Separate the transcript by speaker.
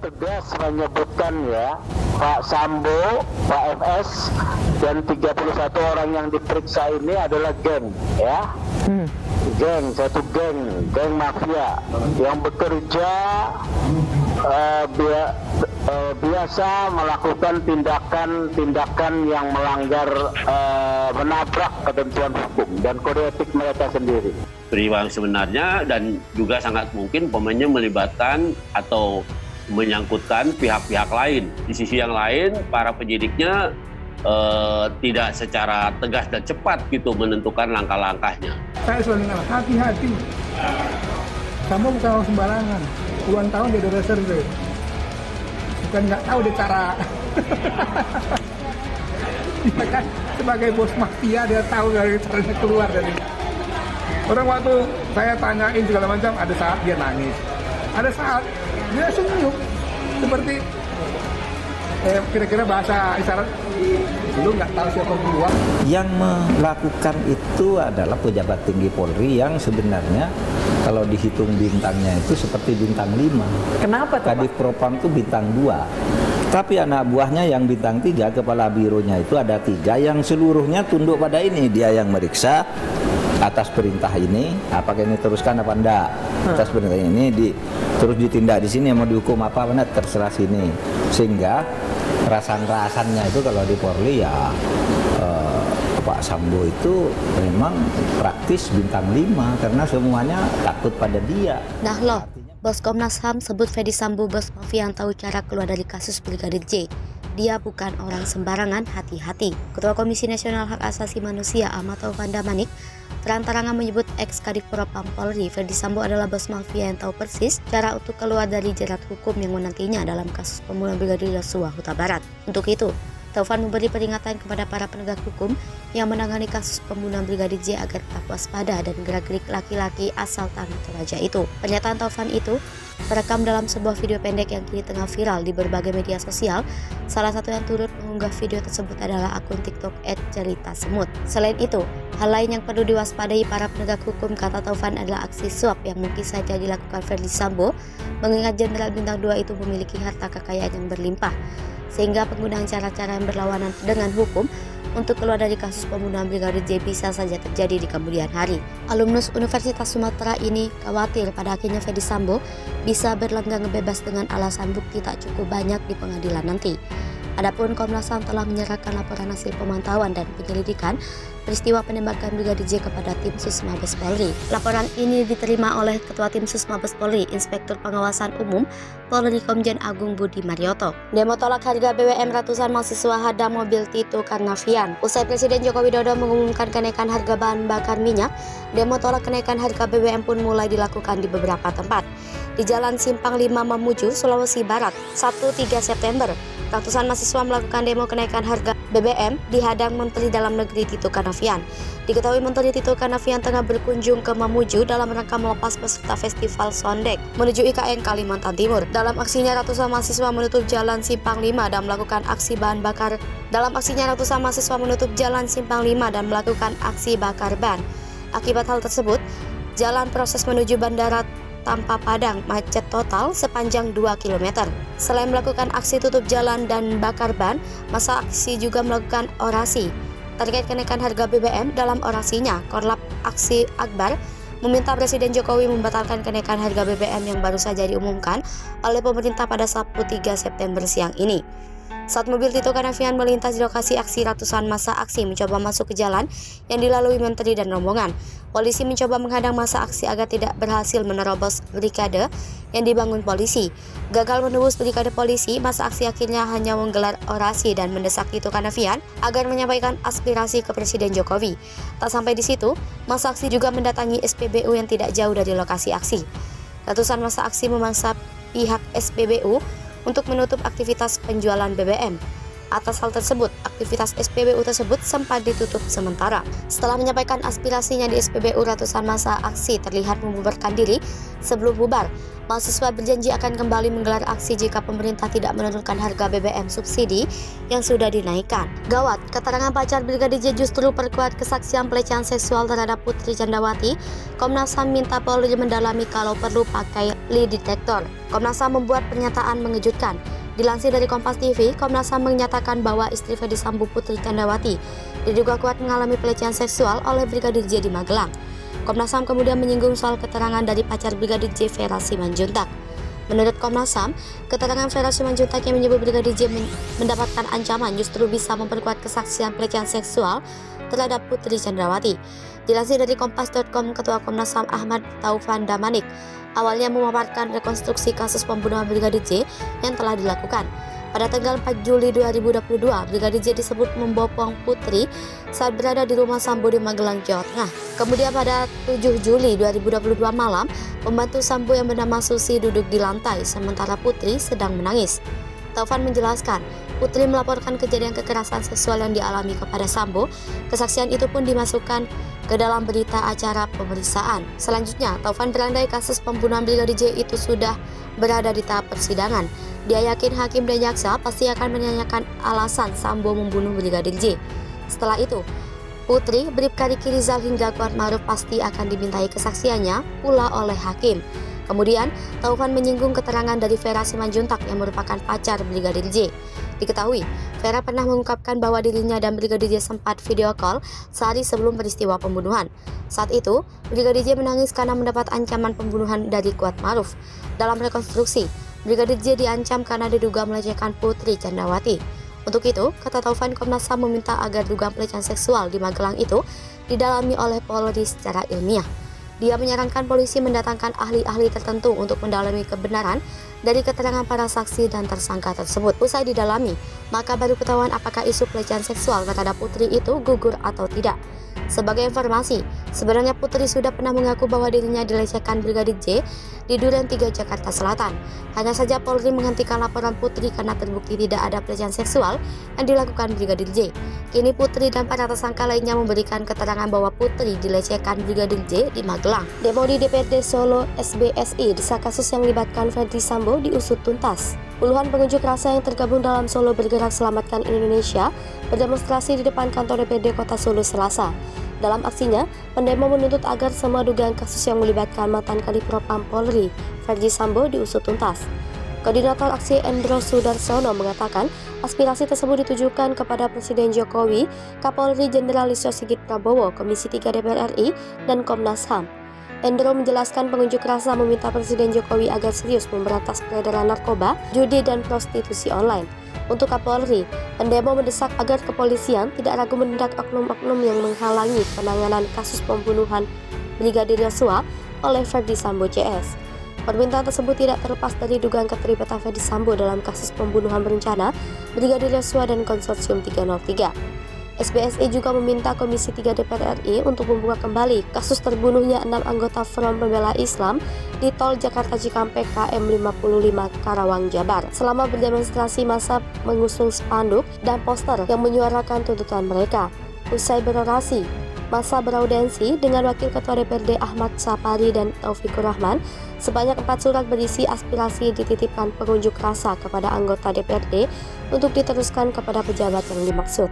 Speaker 1: Tegas menyebutkan ya, Pak Sambo, Pak FS, dan 31 orang yang diperiksa ini adalah geng ya. Geng mafia yang bekerja biasa melakukan tindakan yang melanggar menabrak ketentuan hukum dan kode etik mereka sendiri.
Speaker 2: Peristiwa sebenarnya dan juga sangat mungkin pemainnya melibatkan atau menyangkutkan pihak-pihak lain. Di sisi yang lain, para penyidiknya tidak secara tegas dan cepat gitu menentukan langkah-langkahnya.
Speaker 3: Saya selalu bilang hati-hati. Kamu bukan orang sembarangan. Puluhan tahun dia udah reserve. Bukan nggak tahu dia cara. Dia kan sebagai bos mafia dia tahu dari caranya keluar dari. Orang waktu saya tanyain segala macam, ada saat dia nangis, ada saat dia senyum seperti kira-kira bahasa isyarat lu nggak tahu siapa gua.
Speaker 4: Yang melakukan itu adalah pejabat tinggi Polri yang sebenarnya kalau dihitung bintangnya itu seperti bintang 5.
Speaker 5: Kenapa tuh,
Speaker 4: Kadif Propam itu bintang 2. Tapi anak buahnya yang bintang 3, kepala bironya itu ada 3 yang seluruhnya tunduk pada ini. Dia yang meriksa atas perintah ini, apakah ini teruskan apa enggak. Atas perintah ini terus ditindak di sini, mau dihukum apa benar terserah sini. Sehingga rasan-rasannya itu kalau di Polri ya Pak Sambo itu memang praktis bintang 5 karena semuanya takut pada dia.
Speaker 6: Nah loh, Bos Komnas HAM sebut Ferdy Sambo bos mafia yang tahu cara keluar dari kasus Brigadir J. Dia bukan orang sembarangan, hati-hati. Ketua Komisi Nasional Hak Asasi Manusia Ahmad Taufan Damanik terang-terangan menyebut ex-Kadif Propam Polri Ferdy Sambo adalah bos mafia yang tahu persis cara untuk keluar dari jerat hukum yang menantinya dalam kasus pembunuhan Brigadir Yosua Huta Barat. Untuk itu, Taufan memberi peringatan kepada para penegak hukum yang menangani kasus pembunuhan Brigadir J agar tetap waspada dan gerak-gerik laki-laki asal tanah Toraja itu. Pernyataan Taufan itu terekam dalam sebuah video pendek yang kini tengah viral di berbagai media sosial. Salah satu yang turut mengunggah video tersebut adalah akun TikTok @ceritasemut. Selain itu, hal lain yang perlu diwaspadai para penegak hukum, kata Taufan, adalah aksi suap yang mungkin saja dilakukan Ferdy Sambo, mengingat Jenderal Bintang 2 itu memiliki harta kekayaan yang berlimpah, sehingga penggunaan cara-cara yang berlawanan dengan hukum untuk keluar dari kasus pembunuhan Brigadir J bisa saja terjadi di kemudian hari. Alumnus Universitas Sumatera ini khawatir pada akhirnya Ferdy Sambo bisa berlenggang bebas dengan alasan bukti tak cukup banyak di pengadilan nanti. Adapun Komnas HAM telah menyerahkan laporan hasil pemantauan dan penyelidikan peristiwa penembakan Brigadir J kepada tim Sus Mabes Polri. Laporan ini diterima oleh Ketua Tim Sus Mabes Polri, Inspektur Pengawasan Umum Polri Komjen Agung Budi Marioto. Demo tolak harga BBM, ratusan mahasiswa hadang mobil Tito Karnavian. Usai Presiden Joko Widodo mengumumkan kenaikan harga bahan bakar minyak, demo tolak kenaikan harga BBM pun mulai dilakukan di beberapa tempat. Di Jalan Simpang 5 Mamuju, Sulawesi Barat, Sabtu 3 September, ratusan mahasiswa melakukan demo kenaikan harga BBM dihadang Menteri Dalam Negeri Tito Karnavian. Diketahui Menteri Tito Karnavian tengah berkunjung ke Mamuju dalam rangka melepas peserta Festival Sondek menuju IKN Kalimantan Timur. Dalam aksinya, ratusan mahasiswa menutup Jalan Simpang 5 dan melakukan aksi bahan bakar. Bakar ban. Akibat hal tersebut, jalan proses menuju Bandara Tampa Padang macet total sepanjang 2 km. Selain melakukan aksi tutup jalan dan bakar ban, massa aksi juga melakukan orasi terkait kenaikan harga BBM. Dalam orasinya, Korlap Aksi Akbar meminta Presiden Jokowi membatalkan kenaikan harga BBM yang baru saja diumumkan oleh pemerintah pada Sabtu 3 September siang ini. Saat mobil Tito Karnavian melintas di lokasi aksi, ratusan massa aksi mencoba masuk ke jalan yang dilalui Menteri dan rombongan. Polisi mencoba menghadang massa aksi agar tidak berhasil menerobos barikade yang dibangun polisi. Gagal menembus barikade polisi, massa aksi akhirnya hanya menggelar orasi dan mendesak Tito Karnavian agar menyampaikan aspirasi ke Presiden Jokowi. Tak sampai di situ, massa aksi juga mendatangi SPBU yang tidak jauh dari lokasi aksi. Ratusan massa aksi memaksa pihak SPBU untuk menutup aktivitas penjualan BBM. Atas hal tersebut, aktivitas SPBU tersebut sempat ditutup sementara. Setelah menyampaikan aspirasinya di SPBU, ratusan massa aksi terlihat membubarkan diri. Sebelum bubar, mahasiswa berjanji akan kembali menggelar aksi jika pemerintah tidak menurunkan harga BBM subsidi yang sudah dinaikkan. Gawat, keterangan pacar Brigadir J justru perkuat kesaksian pelecehan seksual terhadap Putri Candrawati. Komnas HAM minta Polri mendalami kalau perlu pakai lie detector. Komnas HAM membuat pernyataan mengejutkan. Dilansir dari Kompas TV, Komnas HAM menyatakan bahwa istri Ferdy Sambo, Putri Candrawati, diduga kuat mengalami pelecehan seksual oleh Brigadir J di Magelang. Komnas HAM kemudian menyinggung soal keterangan dari pacar Brigadir J, Vera Simanjuntak. Menurut Komnas HAM, keterangan Vera Simanjuntak yang menyebut Brigadir J mendapatkan ancaman justru bisa memperkuat kesaksian pelecehan seksual terhadap Putri Candrawati. Dilansir dari Kompas.com, Ketua Komnas HAM Ahmad Taufan Damanik awalnya memaparkan rekonstruksi kasus pembunuhan Brigadir J yang telah dilakukan. Pada tanggal 4 Juli 2022, Brigadir J disebut membopong Putri saat berada di rumah Sambo di Magelang, Jawa Tengah. Kemudian pada 7 Juli 2022 malam, pembantu Sambo yang bernama Susi duduk di lantai, sementara Putri sedang menangis. Taufan menjelaskan, Putri melaporkan kejadian kekerasan seksual yang dialami kepada Sambo. Kesaksian itu pun dimasukkan ke dalam berita acara pemeriksaan. Selanjutnya, Taufan berandai kasus pembunuhan Brigadir J itu sudah berada di tahap persidangan. Dia yakin hakim dan jaksa pasti akan menanyakan alasan Sambo membunuh Brigadir J. Setelah itu, Putri, Bribka Riki Rizal hingga Kuatmaruf pasti akan dimintai kesaksiannya pula oleh hakim. Kemudian, Taufan menyinggung keterangan dari Vera Simanjuntak yang merupakan pacar Brigadir J. Diketahui, Vera pernah mengungkapkan bahwa dirinya dan Brigadir J sempat video call sehari sebelum peristiwa pembunuhan. Saat itu, Brigadir J menangis karena mendapat ancaman pembunuhan dari Kuatmaruf. Dalam rekonstruksi, Brigadir J diancam karena diduga melecehkan Putri Candrawati. Untuk itu, kata Taufan, Komnas HAM meminta agar dugaan pelecehan seksual di Magelang itu didalami oleh Polri secara ilmiah. Dia menyarankan polisi mendatangkan ahli-ahli tertentu untuk mendalami kebenaran dari keterangan para saksi dan tersangka tersebut. Usai didalami, maka baru ketahuan apakah isu pelecehan seksual terhadap Putri itu gugur atau tidak. Sebagai informasi, sebenarnya Putri sudah pernah mengaku bahwa dirinya dilecehkan Brigadir J di Duren 3, Jakarta Selatan. Hanya saja Polri menghentikan laporan Putri karena terbukti tidak ada pelecehan seksual yang dilakukan Brigadir J. Kini Putri dan para tersangka lainnya memberikan keterangan bahwa Putri dilecehkan Brigadir J di Magelang. Demo di DPRD Solo SBSI desak kasus yang melibatkan Ferdy Sambo diusut tuntas. Puluhan pengunjuk rasa yang tergabung dalam Solo Bergerak Selamatkan Indonesia berdemonstrasi di depan kantor DPRD Kota Solo Selasa. Dalam aksinya, pendemo menuntut agar semua dugaan kasus yang melibatkan mantan Kadipropam Polri, Ferdy Sambo, diusut tuntas. Koordinator aksi Endro Sudarsono mengatakan aspirasi tersebut ditujukan kepada Presiden Jokowi, Kapolri Jenderal Listio Sigit Prabowo, Komisi 3 DPR RI, dan Komnas HAM. Endro menjelaskan pengunjuk rasa meminta Presiden Jokowi agar serius memberantas peredaran narkoba, judi, dan prostitusi online. Untuk Kapolri, pendemo mendesak agar kepolisian tidak ragu menindak oknum-oknum yang menghalangi penanganan kasus pembunuhan Brigadir Yosua oleh Ferdy Sambo CS. Permintaan tersebut tidak terlepas dari dugaan keterlibatan Ferdy Sambo dalam kasus pembunuhan berencana Brigadir Yosua dan Konsorsium 303. SBSI juga meminta Komisi 3 DPR RI untuk membuka kembali kasus terbunuhnya 6 anggota Front Pembela Islam di Tol Jakarta Cikampek KM 55 Karawang, Jabar. Selama berdemonstrasi, massa mengusung spanduk dan poster yang menyuarakan tuntutan mereka. Usai berorasi, massa beraudensi dengan Wakil Ketua DPRD Ahmad Sapari dan Taufikur Rahman. Sebanyak 4 surat berisi aspirasi dititipkan pengunjuk rasa kepada anggota DPRD untuk diteruskan kepada pejabat yang dimaksud.